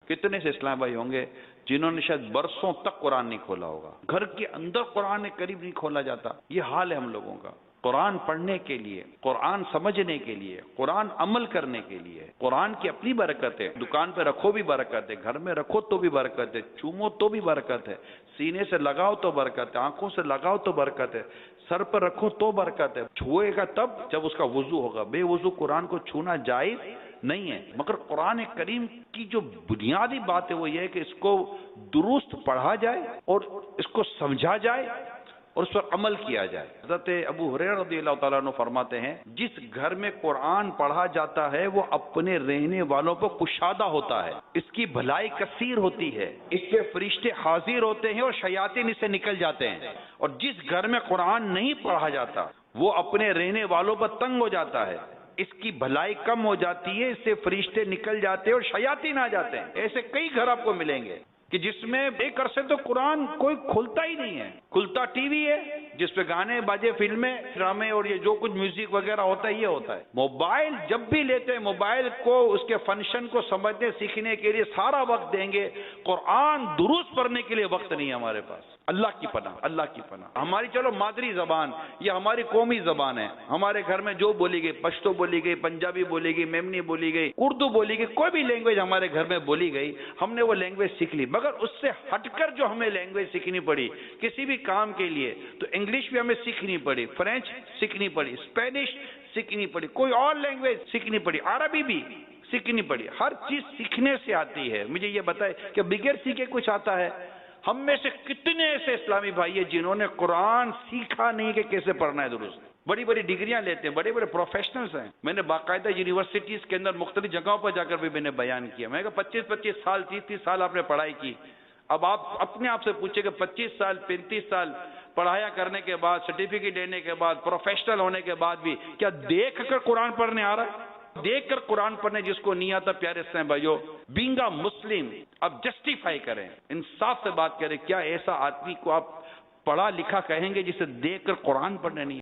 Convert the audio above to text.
کتنے سے اسلام بھائی ہوں گے جنہوں نے شاید برسوں تک قرآن نہیں کھولا ہوگا، گھر کے اندر قرآن قریب نہیں کھولا جاتا. یہ حال ہے ہم لوگوں کا. قرآن پڑھنے کے لیے، قرآن سمجھنے کے لیے، قرآن عمل کرنے کے لیے، قرآن کی اپنی برکت ہے. دکان پہ رکھو بھی برکت ہے، گھر میں رکھو تو بھی برکت ہے، چومو تو بھی برکت ہے، سینے سے لگاؤ تو برکت ہے، آنکھوں سے لگاؤ تو برکت ہے، سر پر رکھو تو برکت ہے. چھوئے گا تب جب اس کا وضو ہوگا. بے وضو قرآن کو چھونا جائز نہیں ہے. مگر قرآن کریم کی جو بنیادی بات ہے وہ یہ ہے کہ اس کو درست پڑھا جائے اور اس کو سمجھا جائے اور اس پر عمل کیا جائے. حضرت ابو ہریرہ رضی اللہ تعالیٰ عنہ فرماتے ہیں جس گھر میں قرآن پڑھا جاتا ہے وہ اپنے رہنے والوں پر کشادہ ہوتا ہے، اس کی بھلائی کثیر ہوتی ہے، اس کے فرشتے حاضر ہوتے ہیں اور شیاطین اس سے نکل جاتے ہیں. اور جس گھر میں قرآن نہیں پڑھا جاتا وہ اپنے رہنے والوں پر تنگ ہو جاتا ہے، اس کی بھلائی کم ہو جاتی ہے، اس سے فرشتے نکل جاتے ہیں اور شیاطین آ جاتے ہیں. ایسے کئی گھر آپ کو ملیں گے کہ جس میں ایک عرصے تو قرآن کوئی کھلتا ہی نہیں ہے. کھلتا ٹی وی ہے جس پہ گانے باجے، فلمیں، ڈرامے اور یہ جو کچھ میوزک وغیرہ ہوتا ہے یہ ہوتا ہے. موبائل جب بھی لیتے ہیں موبائل کو اس کے فنکشن کو سمجھنے سیکھنے کے لیے سارا وقت دیں گے، قرآن درست پڑھنے کے لیے وقت نہیں ہے ہمارے پاس. اللہ کی پناہ، اللہ کی پناہ. ہماری چلو مادری زبان یہ ہماری قومی زبان ہے، ہمارے گھر میں جو بولی گئی، پشتو بولی گئی، پنجابی بولی گئی، میمنی بولی گئی، اردو بولی گئی، کوئی بھی لینگویج ہمارے گھر میں بولی گئی، ہم نے وہ لینگویج سیکھ لی. مگر اس سے ہٹ کر جو ہمیں لینگویج سیکھنی پڑی کسی بھی کام کے لیے تو انگلش بھی ہمیں سیکھنی پڑی، فرینچ سیکھنی پڑی، اسپینش سیکھنی پڑی، کوئی اور لینگویج سیکھنی پڑی، عربی بھی سیکھنی پڑی. ہر چیز سیکھنے سے آتی ہے. مجھے یہ بتائے کہ بغیر سیکھے کچھ آتا ہے؟ ہم میں سے کتنے ایسے اسلامی بھائی ہیں جنہوں نے قرآن سیکھا نہیں کہ کیسے پڑھنا ہے درست. بڑی بڑی ڈگریاں لیتے ہیں، بڑے بڑے پروفیشنلز ہیں. میں نے باقاعدہ یونیورسٹیز کے اندر مختلف جگہوں پر جا کر بھی میں نے بیان کیا. میں نے کہا 25 سال 30 سال آپ نے پڑھائی کی. اب آپ اپنے آپ سے پوچھیں کہ 25 سال 35 سال پڑھایا کرنے کے بعد، سرٹیفکیٹ لینے کے بعد، پروفیشنل ہونے کے بعد بھی کیا دیکھ کر قرآن پڑھنے آ رہا ہے؟ دیکھ کر قرآن پڑھنے جس کو نہیں آتا، پیارے اسلام بھائیو، بینگ اے مسلم اب جسٹیفائی کریں، انصاف سے بات کریں. کیا ایسا آدمی کو آپ پڑھا لکھا کہیں گے جسے دیکھ کر قرآن پڑھنے نہیں